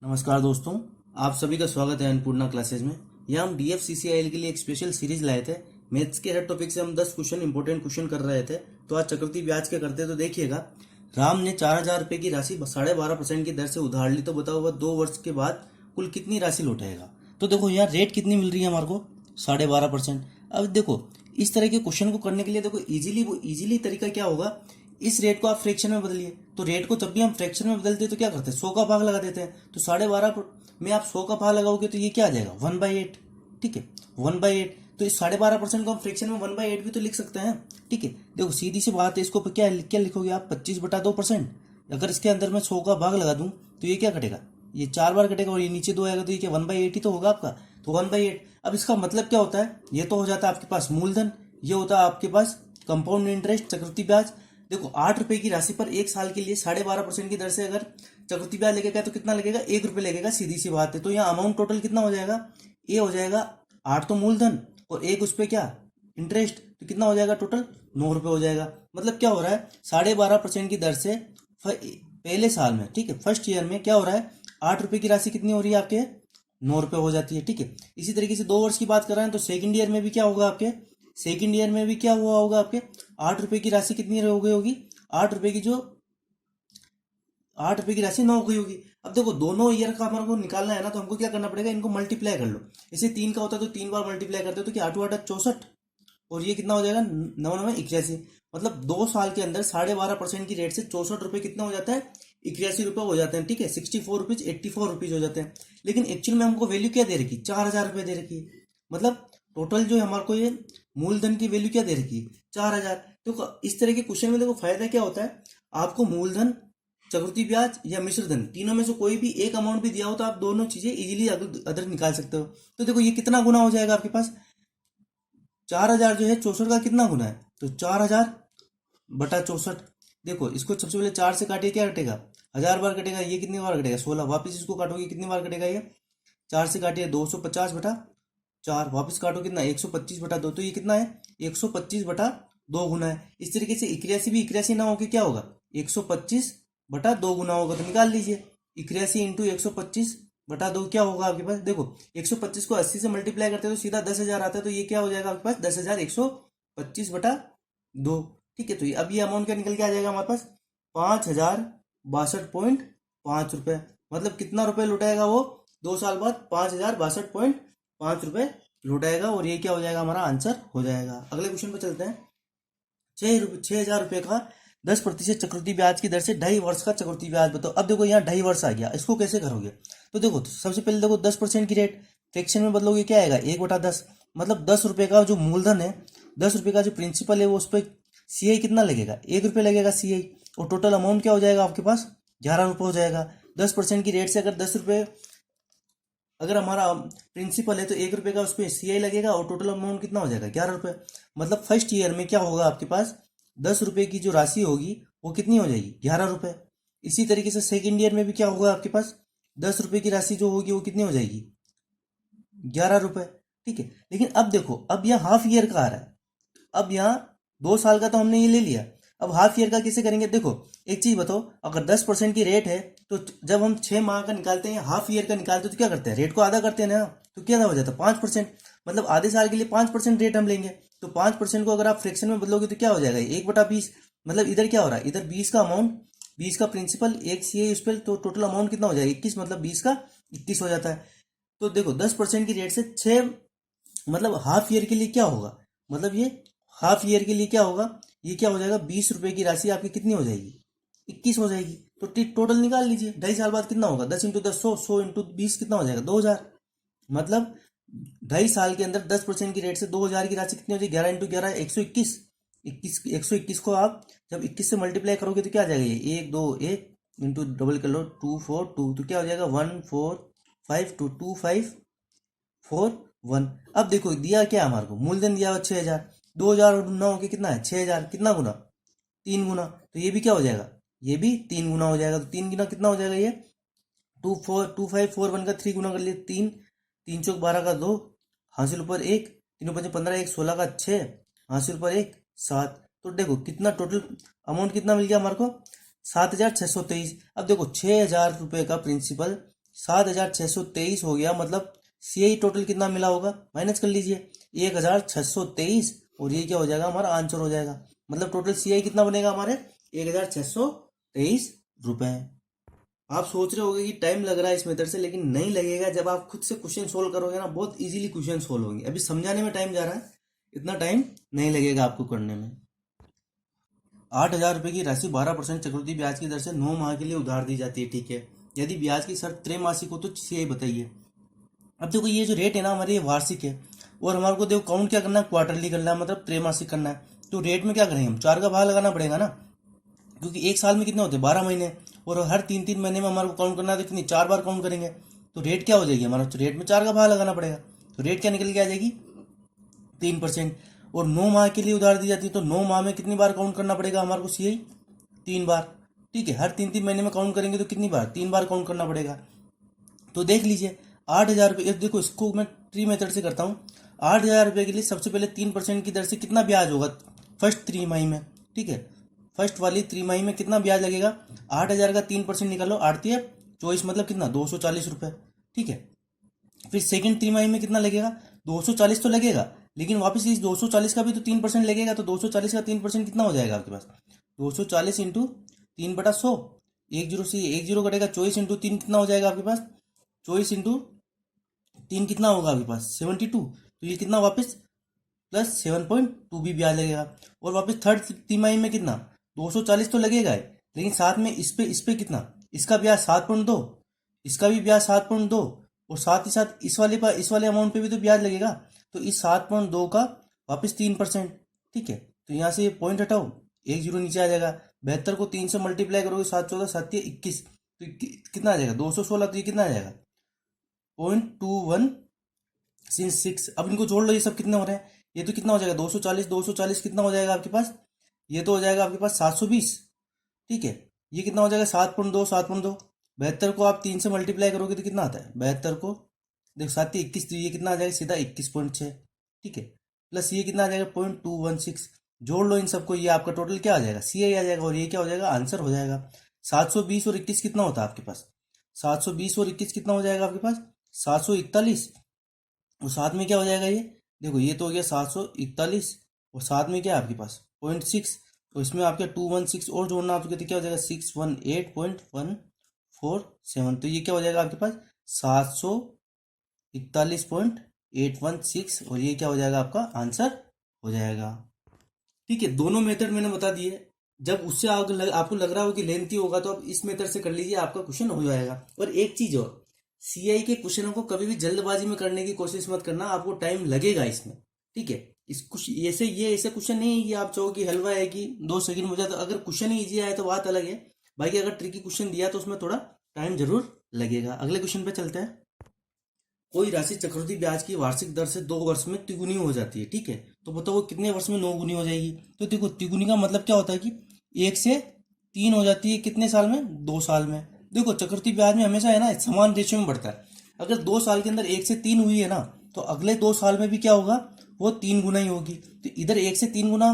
नमस्कार दोस्तों, आप सभी का स्वागत है अन्नपूर्णा क्लासेज में। यहाँ हम DFCCIL के लिए एक स्पेशल सीरीज लाए थे। मैथ्स के हर टॉपिक से हम 10 क्वेश्चन इंपॉर्टेंट क्वेश्चन कर रहे थे। तो आज चक्रवृद्धि ब्याज के करते तो देखिएगा। राम ने 4,000 रुपये की राशि 12.5% की दर से उधार ली, तो बताओ वह 2 वर्ष के बाद कुल कितनी राशि लौटाएगा। तो देखो यहाँ रेट कितनी मिल रही है हमारे को, 12.5%। अब देखो इस तरह के क्वेश्चन को करने के लिए देखो इजीली तरीका क्या होगा, इस रेट को आप फ्रैक्शन में बदलिए। तो रेट को जब भी हम फ्रैक्शन में बदलते हैं तो क्या करते हैं, 100 का भाग लगा देते हैं। तो 12.5 में आप 100 का भाग लगाओगे तो ये क्या आ जाएगा, 1/8। ठीक है, 1/8। तो इस 12.5% को हम फ्रैक्शन में 1/8 भी तो लिख सकते हैं। ठीक है, देखो सीधी सी बात है, इसको क्या क्या लिखोगे आप, 25/2%। अगर इसके अंदर मैं 100 का भाग लगा दूं तो ये क्या कटेगा, ये 4 बार कटेगा और ये नीचे 2 आएगा, तो ये क्या 1/8 ही तो होगा आपका। तो 1/8। अब इसका मतलब क्या होता है, ये तो हो जाता है आपके पास मूलधन, ये होता है आपके पास कंपाउंड इंटरेस्ट, चक्रवृद्धि ब्याज। देखो 8 रुपए की राशि पर 1 साल के लिए 12.5% की दर से अगर चक्रवृद्धि ब्याज लगेगा तो कितना लगेगा, 1 रुपये लगेगा, सीधी सी बात है। तो यहाँ अमाउंट टोटल कितना हो जाएगा, ये हो जाएगा 8 तो मूलधन और 1 उस पर क्या इंटरेस्ट, तो कितना हो जाएगा टोटल 9 रुपये हो जाएगा। मतलब क्या हो रहा है, 12.5% की दर से पहले साल में, ठीक है, फर्स्ट ईयर में क्या हो रहा है, 8 रुपये की राशि कितनी हो रही है आपके, 9 रुपये हो जाती है। ठीक है, इसी तरीके से 2 वर्ष की बात कर रहे हैं तो सेकंड ईयर में भी क्या होगा आपके, सेकंड ईयर में भी क्या हुआ होगा आपके, 8 रुपए की राशि कितनी हो गई होगी, 8 रुपए की जो 8 रुपए की राशि 9 हो गई होगी। अब देखो दोनों ईयर का हमारे को निकालना है ना, तो हमको क्या करना पड़ेगा, इनको मल्टीप्लाई कर लो। इसे 3 का होता है तो 3 बार मल्टीप्लाई करते हो तो क्या 8 8 64 और ये कितना हो जाएगा, 9 9 81। मतलब 2 साल के अंदर 12.5% की रेट से 64 रुपये कितना हो जाता है, 81 रुपये हो जाते हैं। ठीक है, 64 रुपीज 84 रुपीज हो जाते हैं। लेकिन एक्चुअल में हमको वैल्यू क्या दे रखी, 4,000 रुपये दे रखी है। मतलब टोटल जो हमारे को ये मूलधन की वैल्यू क्या दे रखी है, 4,000। तो इस तरह के क्वेश्चन में देखो फायदा क्या होता है, आपको मूलधन, चक्रवृद्धि ब्याज या मिश्रधन, तीनों में से कोई भी एक अमाउंट भी दिया हो तो आप दोनों चीजें इजीली अदर निकाल सकते हो। तो देखो ये कितना गुना हो जाएगा आपके पास, 4,000 जो है 64 का कितना गुना है, तो 4,000/64। देखो इसको सबसे पहले 4 से काटिए, क्या कटेगा, 1000 बार कटेगा। ये कितनी बार कटेगा, 16। वापिस इसको काटोगे कितनी बार कटेगा, ये 4 से काटिए 250/4। वापिस काटो कितना, 125/2। तो ये कितना है, 125/2 गुना है। इस तरीके से 81 भी 81 ना होके क्या होगा, 125/2 गुना होगा। तो निकाल लीजिए, 81 इंटू 125/2 क्या होगा आपके पास। देखो 125 को 80 से मल्टीप्लाई करते हैं तो सीधा 10,000 आता है। तो ये क्या हो जाएगा आपके पास, 10,125/2। ठीक है, तो अब ये अमाउंट क्या निकल के आ जाएगा हमारे पास, 5,062.5 रुपये। मतलब कितना रुपए लुटाएगा वो, 2 साल बाद 5,062.5 रुपये लुटाएगा। और ये क्या हो जाएगा, हमारा आंसर हो जाएगा। अगले क्वेश्चन पे चलते हैं। 6,000 रुपये का 10% चक्रवृद्धि ब्याज की दर से 2.5 वर्ष का चक्रवृद्धि ब्याज बताओ। अब देखो यहाँ 2.5 वर्ष आ गया, इसको कैसे करोगे। तो देखो सबसे पहले देखो 10% की रेट फ्रैक्शन में बदलोगे, क्या आएगा, 1/10। मतलब 10 रुपये का जो मूलधन है, 10 रुपये का जो प्रिंसिपल है, वो उस पर CI कितना लगेगा, 1 रुपये लगेगा CI। और टोटल अमाउंट क्या हो जाएगा आपके पास, 11 रुपये हो जाएगा। 10% की रेट से अगर 10 रुपये अगर हमारा प्रिंसिपल है तो 1 रुपये का उस पर CI लगेगा और टोटल अमाउंट कितना हो जाएगा, 11 रुपये। मतलब फर्स्ट ईयर में क्या होगा आपके पास, 10 रुपये की जो राशि होगी वो कितनी हो जाएगी, 11 रुपये। इसी तरीके से सेकेंड ईयर में भी क्या होगा आपके पास, 10 रुपये की राशि जो होगी वो कितनी हो जाएगी, 11 रुपये। ठीक है, लेकिन अब देखो, अब यहाँ हाफ ईयर का आ रहा है। अब यहाँ 2 साल का तो हमने ये ले लिया, अब हाफ ईयर का कैसे करेंगे। देखो एक चीज बताओ, अगर 10% की रेट है तो जब हम 6 माह का निकालते हैं, हाफ ईयर का निकालते हैं तो क्या करते हैं, रेट को आधा करते हैं ना। तो क्या हो जाता है, 5%। मतलब आधे साल के लिए 5% रेट हम लेंगे। तो 5% को अगर आप फ्रैक्शन में बदलोगे तो क्या हो जाएगा, 1/20। मतलब इधर क्या हो रहा है, इधर 20 का अमाउंट, 20 का प्रिंसिपल, 1 CI उस पर, तो टोटल अमाउंट कितना हो जाएगा, 21। मतलब 20 का 21 हो जाता है। तो देखो 10% की रेट से 6, मतलब हाफ ईयर के लिए क्या होगा, मतलब ये हाफ ईयर के लिए क्या होगा, ये क्या हो जाएगा, 20 रुपए की राशि आपकी कितनी हो जाएगी, 21 हो जाएगी। तो टोटल निकाल लीजिए, 2.5 साल बाद कितना होगा, 10 इंटू 10 100, 100 इंटू 20 कितना हो जाएगा, 2,000। मतलब 2.5 साल के अंदर 10% की रेट से 2,000 की राशि कितनी हो जाएगी, 11 इंटू 11 121। 121 को आप जब 21 से मल्टीप्लाई करोगे तो क्या आ जाएगा, ये 1 2 1 इंटू डबल कर लो 2 4 2, तो क्या हो जाएगा 1 4 5 2 2 5 4 1। अब देखो दिया क्या हमारे को, मूलधन दिया हुआ 6,000, 2,000 और 9 के कितना है, 6,000, कितना गुना, 3 गुना। तो ये भी क्या हो जाएगा, ये भी 3 गुना हो जाएगा। तो 3 गुना कितना हो जाएगा, ये 2 4 2 5 4 1 का 3 गुना कर लिए 3, 3 चौक 12 का 2, हासिल ऊपर 1, 3 5 15 1 16 का 6, हासिल ऊपर 1 7। तो देखो कितना टोटल अमाउंट कितना मिल गया हमारे को, 7,623। अब देखो 6,000 रुपये का प्रिंसिपल 7,623 हो गया, मतलब सीआई टोटल कितना मिला होगा, माइनस कर लीजिए 1,623, और ये क्या हो जाएगा हमारा आंसर हो जाएगा। मतलब टोटल सीआई कितना बनेगा हमारे 1,623 रुपए। आप सोच रहे होगे कि टाइम लग रहा है इस मेथड से, लेकिन नहीं लगेगा। जब आप खुद से क्वेश्चन सोल्व करोगे ना, बहुत इजीली क्वेश्चन सोल्व होंगे। अभी समझाने में टाइम जा रहा है, इतना टाइम नहीं लगेगा आपको करने में। 8,000 रुपये की राशि 12% चक्रवृद्धि ब्याज की दर से 9 माह के लिए उधार दी जाती है, ठीक है। यदि ब्याज की शर्त त्रैमासिक हो तो सीआई बताइए। अब देखो ये जो रेट है ना हमारी, ये वार्षिक है, और हमारे को देखो काउंट क्या करना है, क्वार्टरली करना है, मतलब त्रैमासिक करना है। तो रेट में क्या करेंगे हम, 4 का भाग लगाना पड़ेगा ना, क्योंकि एक साल में कितने होते हैं 12 महीने, और हर 3-3 महीने में हमारे को काउंट करना है, तो कितनी 4 बार काउंट करेंगे। तो रेट क्या हो जाएगी हमारा, तो रेट में 4 का भाग लगाना पड़ेगा। तो रेट क्या निकल के आ जाएगी 3%। और 9 माह के लिए उधार दी जाती है, तो 9 माह में कितनी बार काउंट करना पड़ेगा हमारे को सीआई, 3 बार, ठीक है। हर 3-3 महीने में काउंट करेंगे तो कितनी बार, 3 बार काउंट करना पड़ेगा। तो देख लीजिए 8,000 रुपये, देखो इसको मैं ट्री मेथड से करता हूँ। 8,000 रुपये के लिए सबसे पहले 3% की दर से कितना ब्याज होगा फर्स्ट त्रिमाही में, ठीक है। फर्स्ट वाली त्रिमाही में कितना ब्याज लगेगा, 8,000 का 3% निकालो, 8×3=24, मतलब कितना 240 रुपये, ठीक है। फिर सेकंड तिमाही में कितना लगेगा, 240 तो लगेगा, लेकिन वापस इस 240 का भी तो 3% लगेगा। तो 240 का 3% कितना हो जाएगा आपके पास, 240 इंटू 3/100, 1 0 से 1 0 कटेगा, 24 इंटू 3 कितना हो जाएगा आपके पास, 24 इंटू 3 कितना होगा आपके पास 72। तो ये कितना वापस प्लस 7.2 भी ब्याज लगेगा। और वापस थर्ड तिमाही में कितना, 240 तो लगेगा है, लेकिन साथ में इस पे कितना, इसका ब्याज 7.2, इसका भी ब्याज 7.2, और साथ ही साथ इस वाले अमाउंट पे भी तो ब्याज लगेगा। तो इस 7.2 का वापस 3%, ठीक है। तो यहाँ से ये पॉइंट हटाओ, 1 0 नीचे आ जाएगा। 72 को 3 से मल्टीप्लाई करोगे, 7×14=21, तो कितना आ जाएगा 216। तो ये कितना आ जाएगा 0.2166। अब इनको जोड़ लो, ये सब कितने हो रहे हैं, ये तो कितना हो जाएगा 240 कितना हो जाएगा आपके पास, ये तो हो जाएगा आपके पास 720, ठीक है। ये कितना हो जाएगा 7.2। 72 को आप 3 से मल्टीप्लाई करोगे तो कितना आता है, 72 को देखो 7×21, तो ये कितना आ जाएगा सीधा 21.6, ठीक है। प्लस ये कितना आ जाएगा 0.216, जोड़ लो इन सबको, ये आपका टोटल क्या आ जाएगा सीआई आ जाएगा, और ये क्या हो जाएगा आंसर हो जाएगा। 720 और 21 कितना होता है आपके पास, 720 और 21 कितना हो जाएगा आपके पास 741, और साथ में क्या हो जाएगा ये, देखो ये तो हो गया 741, और साथ में क्या है आपके पास 0.6, तो इसमें आपके 216 और जोड़ना आपके, तो क्या हो जाएगा 618.147। तो ये क्या हो जाएगा आपके पास 741.816, और ये क्या हो जाएगा आपका आंसर हो जाएगा, ठीक है। दोनों मेथड मैंने बता दिए। जब उससे आपको लग रहा हो कि लेंथी होगा, तो आप इस मेथड से कर लीजिए, आपका क्वेश्चन हो जाएगा। और एक चीज और, सीआई के क्वेश्चनों को कभी भी जल्दबाजी में करने की कोशिश मत करना, आपको टाइम लगेगा इसमें, ठीक है। इस कुछ ये ऐसे क्वेश्चन नहीं है कि आप चाहो कि हलवा है कि 2 सेकंड में हो जाए। तो अगर क्वेश्चन ही ईजी आए तो बात अलग है, बाकी अगर ट्रिकी क्वेश्चन दिया तो उसमें थोड़ा टाइम जरूर लगेगा। अगले क्वेश्चन पे चलते हैं। कोई राशि चक्रवृद्धि ब्याज की वार्षिक दर से 2 वर्ष में तिगुनी हो जाती है, ठीक है। तो बताओ वो कितने वर्ष में 9 गुनी हो जाएगी। तो देखो तिगुनी का मतलब क्या होता है कि 1 से 3 हो जाती है, कितने साल में, 2 साल में। देखो चक्रवृद्धि ब्याज में हमेशा है ना समान रेशियो में बढ़ता है। अगर 2 साल के अंदर 1 से 3 हुई है ना, तो अगले 2 साल में भी क्या होगा, वो 3 गुना ही होगी। तो इधर 1 से 3 गुना,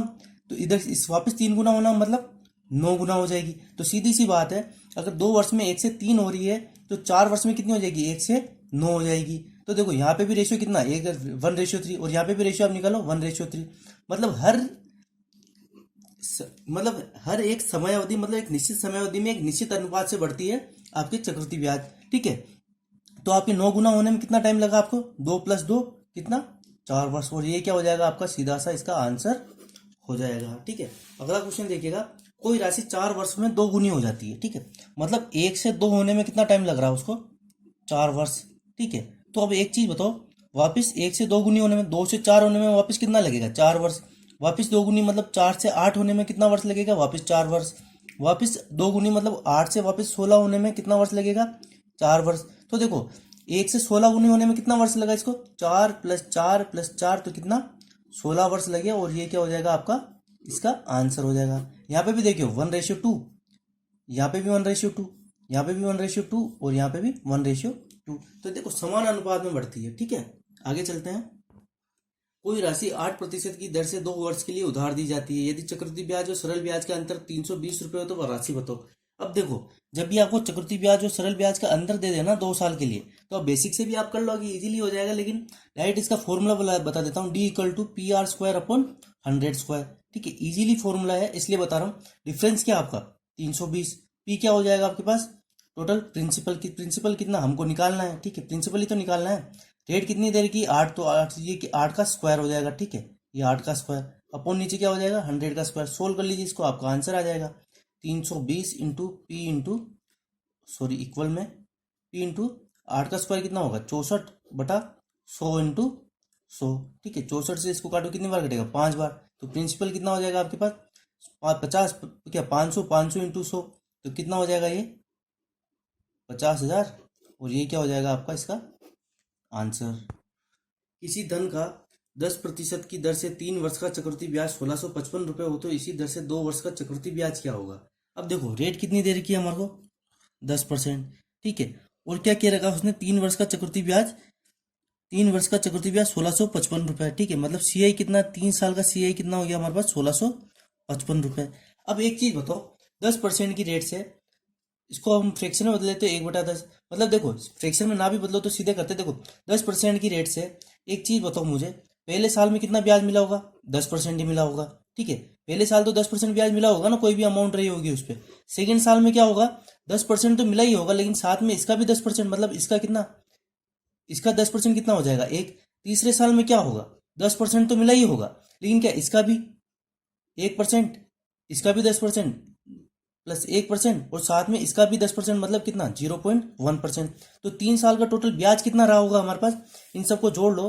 तो इधर इस वापस 3 गुना होना मतलब 9 गुना हो जाएगी। तो सीधी सी बात है, अगर 2 वर्ष में 1 से 3 हो रही है, तो 4 वर्ष में कितनी हो जाएगी, 1 से 9 हो जाएगी। तो देखो यहाँ पे भी रेशियो कितना, 1:3, और यहाँ पे भी रेशियो आप निकालो 1:3। मतलब हर एक समय अवधि, मतलब एक निश्चित समय अवधि में एक निश्चित अनुपात से बढ़ती है आपकी चक्रवृद्धि ब्याज, ठीक है। तो आपके 9 गुना होने में कितना टाइम लगा आपको, 2 + 2 कितना 4 वर्ष, और ये क्या हो जाएगा आपका सीधा सा इसका आंसर हो जाएगा, ठीक है। अगला क्वेश्चन देखिएगा। कोई राशि 4 वर्ष में 2 गुनी हो जाती है, ठीक है। मतलब 1 से 2 होने में कितना टाइम लग रहा है उसको, 4 वर्ष, ठीक है। तो अब एक चीज बताओ, वापस 1 से 2 गुनी होने में, 2 से 4 होने में वापस कितना लगेगा, 4 वर्ष। वापस 2 गुनी मतलब 4 से 8 होने में कितना वर्ष लगेगा, वापस 4 वर्ष। वापस 2 गुनी मतलब 8 से वापस 16 होने में कितना वर्ष लगेगा, 4 वर्ष। तो देखो 1 से 16 गुनी होने में कितना वर्ष लगा इसको, 4 + 4 + 4, तो कितना 16 वर्ष लगे, और ये क्या हो जाएगा आपका इसका आंसर हो जाएगा। यहाँ पे भी देखियो 1:2, यहाँ पे भी 1:2, यहाँ पे भी 1:2, और यहाँ पे भी 1:2। तो देखो समान अनुपात में बढ़ती है, ठीक है। आगे चलते हैं। कोई राशि 8% की दर से 2 वर्ष के लिए उधार दी जाती है। यदि चक्रवृद्धि ब्याज और सरल ब्याज का अंतर 320 रुपये हो तो राशि बताओ। अब देखो, जब भी आपको चक्रवृद्धि ब्याज और सरल ब्याज का अंतर दे देना 2 साल के लिए, तो अब बेसिक से भी आप कर लोगे, इजीली हो जाएगा। लेकिन डायरेक्ट इसका फॉर्मूला बता देता हूँ, D = PR² अपॉन 100²। ठीक है, इजीली फॉर्मूला है इसलिए बता रहा हूँ। डिफरेंस क्या आपका 320, पी क्या हो जाएगा आपके पास, टोटल प्रिंसिपल कितना हमको निकालना है। ठीक है, प्रिंसिपल ही तो निकालना है। रेट कितनी देर की 8, तो 8 ये कि 8 का स्क्वायर हो जाएगा। ठीक है, ये 8 का स्क्वायर अपॉन नीचे क्या हो जाएगा 100 का स्क्वायर। सोल्व कर लीजिए इसको, आपका आंसर आ जाएगा 320 into P into sorry equal में पी इंटू 8 का स्क्वायर कितना होगा 64/100 इंटू 100। ठीक है, 64 से इसको काटो कितनी बार कटेगा 5 बार। तो प्रिंसिपल कितना हो जाएगा आपके पास 50, क्या 500 इंटू 100, तो कितना हो जाएगा ये 50,000। और ये क्या हो जाएगा आपका इसका आंसर। किसी धन का 10% की दर से 3 वर्ष का चक्रवृद्धि ब्याज 1655 रुपये हो, तो इसी दर से 2 वर्ष का चक्रवृद्धि ब्याज क्या होगा। अब देखो, रेट कितनी दे रखी है हमारे को 10%। ठीक है, और क्या कह रखा उसने 3 वर्ष का चक्रवृद्धि ब्याज, 3 वर्ष का चक्रवृद्धि ब्याज 1655 रुपये। ठीक है, मतलब सीआई कितना, 3 साल का सीआई कितना हो गया हमारे पास 1655 रुपये। अब एक चीज बताओ, 10% की रेट से इसको हम फ्रैक्शन में बदले तो 1/10, मतलब देखो फ्रैक्शन में ना भी बदलो तो सीधे करते। देखो 10% की रेट से एक चीज बताओ मुझे, पहले साल में कितना ब्याज मिला होगा 10% ही मिला होगा। ठीक है, पहले साल तो 10% ब्याज मिला होगा ना, कोई भी अमाउंट रही होगी उस पर। सेकेंड साल में क्या होगा 10% तो मिला ही होगा, लेकिन साथ में इसका भी 10%, मतलब इसका कितना, इसका 10% कितना हो जाएगा एक। तीसरे साल में क्या होगा 10% तो मिला ही होगा, लेकिन क्या इसका भी 1%, इसका भी 10% प्लस 1%, और साथ में इसका भी 10%, मतलब कितना 0.1%। तो 3 साल का टोटल ब्याज कितना रहा होगा हमारे पास, इन सबको जोड़ लो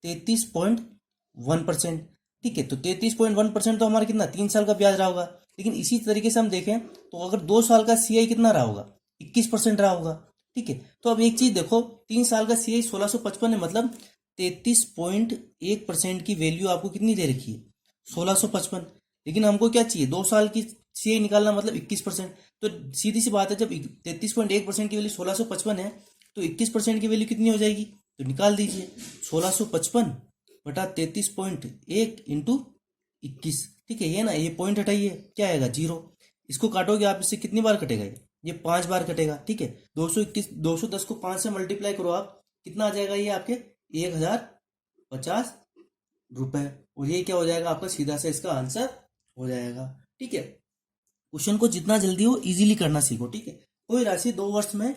33.1%। ठीक है, तो 33.1% तो हमारा कितना 3 साल का ब्याज रहा होगा। लेकिन इसी तरीके से हम देखें तो अगर 2 साल का सीआई कितना रहा होगा 21% रहा होगा। ठीक है, तो अब एक चीज देखो, 3 साल का सीआई 1655 है, मतलब 33.1% की वैल्यू आपको कितनी दे रखी है 1655। लेकिन हमको क्या चाहिए 2 साल की सीआई निकालना, मतलब 21%। तो सीधी सी बात है, जब 33.1% की वैल्यू 1655 है, तो 21% की वैल्यू कितनी हो जाएगी, तो निकाल दीजिए 1655/33.1 इंटू 21। ठीक है, ये ना, ये पॉइंट हटाइए, क्या आएगा 0। इसको काटोगे आप, इससे कितनी बार कटेगा ये 5 बार कटेगा। ठीक है, 210 को 5 से मल्टीप्लाई करो आप, कितना आ जाएगा ये आपके 1050 रुपए। और ये क्या हो जाएगा आपका सीधा से इसका आंसर हो जाएगा। ठीक है, क्वेश्चन को जितना जल्दी हो इजीली करना सीखो। ठीक है, कोई राशि 2 वर्ष में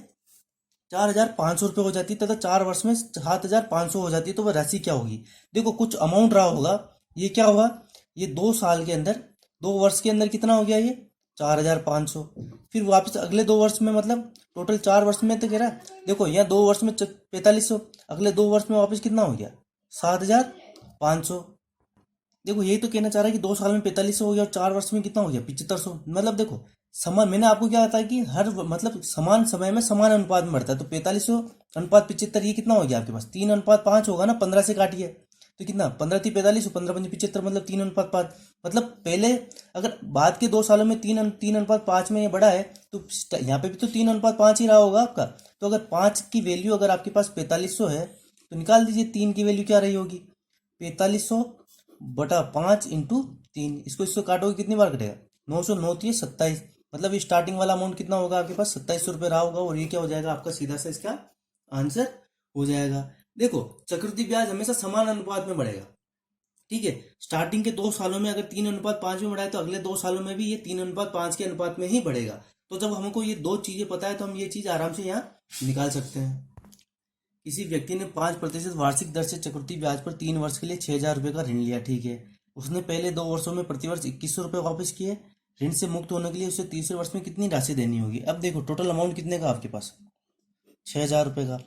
4,500 रुपये हो जाती है तथा 4 वर्ष में 7,500 हो जाती है, तो वह राशि क्या होगी। देखो कुछ अमाउंट रहा होगा, ये क्या होगा, ये 2 साल के अंदर 2 वर्ष के अंदर कितना हो गया ये 4,500। फिर वापस अगले 2 वर्ष में, मतलब टोटल 4 वर्ष में तो कह रहा है, देखो यहाँ 2 वर्ष में 4500, अगले 2 वर्ष में वापस कितना हो गया 7,500। देखो यही तो कहना चाह रहा है कि 2 साल में 4500 हो गया और 4 वर्ष में कितना हो गया 7500। मतलब देखो समान, मैंने आपको क्या बताया कि हर मतलब समान समय में समान अनुपात में बढ़ता है। तो 4500/75, ये कितना हो गया आपके पास 3:5 होगा ना, 15 से काटिए तो कितना 15×3 = 45, 15×5 = 75, मतलब 3:5। मतलब पहले अगर बाद के 2 सालों में 3:5 में ये बढ़ा है, तो यहाँ पे भी तो 3:5 ही रहा होगा आपका। तो अगर 5 की वैल्यू अगर आपके पास 4500 है, तो निकाल दीजिए 3 की वैल्यू क्या रही होगी 4500/5 इंटू 3। इसको काटोगे कितनी बार कटेगा 900, 9 3 27, मतलब ये स्टार्टिंग वाला अमाउंट कितना होगा आपके पास 2700 रुपये रहा होगा। और ये क्या हो जाएगा आपका सीधा से इसका आंसर हो जाएगा। देखो चक्रवृद्धि ब्याज हमेशा समान अनुपात में बढ़ेगा। ठीक है, स्टार्टिंग के 2 सालों में अगर 3:5 में बढ़ा है, तो अगले 2 सालों में भी ये 3:5 के अनुपात में ही बढ़ेगा। तो जब हमको ये 2 चीजें पता है, तो हम ये चीज आराम से यहाँ निकाल सकते हैं। किसी व्यक्ति ने 5% वार्षिक दर से चक्रवृद्धि ब्याज पर 3 वर्ष के लिए 6,000 रुपये का ऋण लिया। ठीक है, उसने पहले 2 वर्षों में प्रतिवर्ष 2100 रुपये वापस किए। ऋण से मुक्त होने के लिए उसे तीसरे वर्ष में कितनी राशि देनी होगी। अब देखो टोटल अमाउंट कितने का आपके पास 6,000 रुपये का।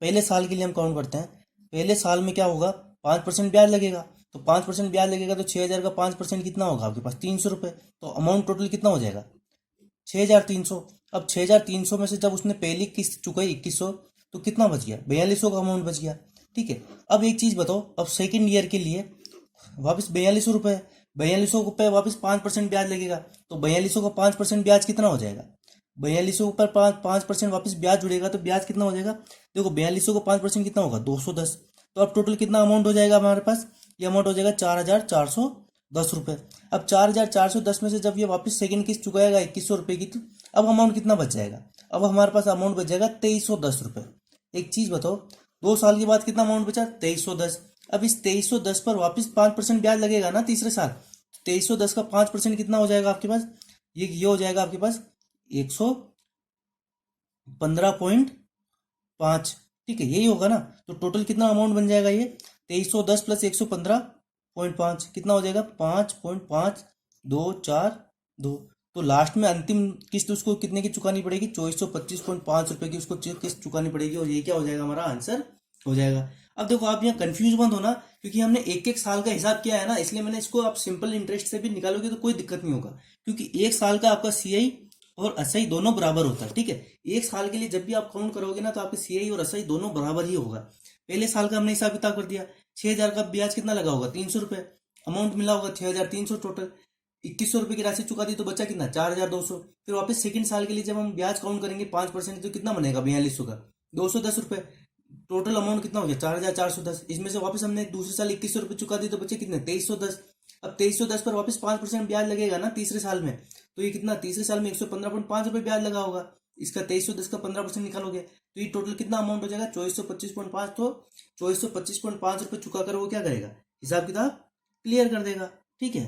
पहले साल के लिए हम काउंट करते हैं। पहले साल में क्या होगा 5% ब्याज लगेगा, तो 5% ब्याज लगेगा, तो 6,000 का 5% कितना होगा आपके पास 300 रुपये। तो अमाउंट टोटल कितना हो जाएगा 6,300। अब 6,300 में से जब उसने पहली किस्त चुकाई 2100, तो कितना बच गया 4200 का अमाउंट बच गया। ठीक है, अब एक चीज बताओ, अब सेकेंड ईयर के लिए वापस 4200 रुपये, 4200 रुपये वापस 5% ब्याज लगेगा, तो 4200 का 5% ब्याज कितना हो जाएगा 4200 पर 5% वापस ब्याज जुड़ेगा, तो ब्याज कितना हो जाएगा। देखो 4200 का 5% कितना होगा 210। तो अब टोटल कितना अमाउंट हो जाएगा हमारे पास, ये अमाउंट हो जाएगा 4,400 10 रुपये। अब 4,410 में से जब ये वापस सेकंड किस्त चुकाएगा 2,100 रुपये की, तो अब अमाउंट कितना बच जाएगा? अब हमारे पास अमाउंट बच जाएगा 2,310 रुपये। एक चीज बताओ, 2 साल के बाद कितना अमाउंट बचा? 2,310। अब इस 2,310 पर वापस 5% ब्याज लगेगा ना तीसरे साल। 2,310 का 5% कितना हो जाएगा आपके पास? ये हो जाएगा आपके पास 115.5। ठीक है, यही होगा ना। तो टोटल कितना अमाउंट बन जाएगा? ये 2,310 प्लस 115.5 कितना हो जाएगा? 5.524 तो लास्ट में अंतिम किस्त उसको कितने की चुकानी पड़ेगी? 2,425.5 रुपए की उसको किस्त चुकानी पड़ेगी, और ये क्या हो जाएगा? हमारा आंसर हो जाएगा। अब देखो, आप यहाँ कंफ्यूज मत होना, क्योंकि हमने एक एक साल का हिसाब किया है ना, इसलिए मैंने इसको आप सिंपल इंटरेस्ट से भी निकालोगे तो कोई दिक्कत नहीं होगा, क्योंकि एक साल का आपका सीआई और एसआई दोनों बराबर होता है। ठीक है, एक साल के लिए जब भी आप काउंट करोगे ना, तो आपके सीआई और एसआई दोनों बराबर ही होगा। पहले साल का हमने हिसाब किताब कर दिया, 6,000 का ब्याज कितना लगा होगा? 300 रुपये। अमाउंट मिला होगा 6,300 टोटल। 2,100 रुपये की राशि चुका दी तो बचा कितना? 4,200। फिर वापस सेकंड साल के लिए जब हम ब्याज काउंट करेंगे 5%, तो कितना बनेगा? 4200 का 210 रुपये। टोटल अमाउंट कितना हो गया? 4,410। इसमें से वापस हमने दूसरे साल 2,100 रुपये चुका दी तो बचे कितने? 2,310। अब 2,310 पर वापस 5% ब्याज लगेगा ना तीसरे साल में, तो ये कितना? तीसरे साल में 115.5 रुपये ब्याज लगा होगा। इसका 2,310 का 15% निकालोगे तो ये टोटल कितना अमाउंट हो जाएगा? 2,425.5। तो 2,425.5 रुपये चुका कर वो क्या करेगा? हिसाब किताब क्लियर कर देगा। ठीक है।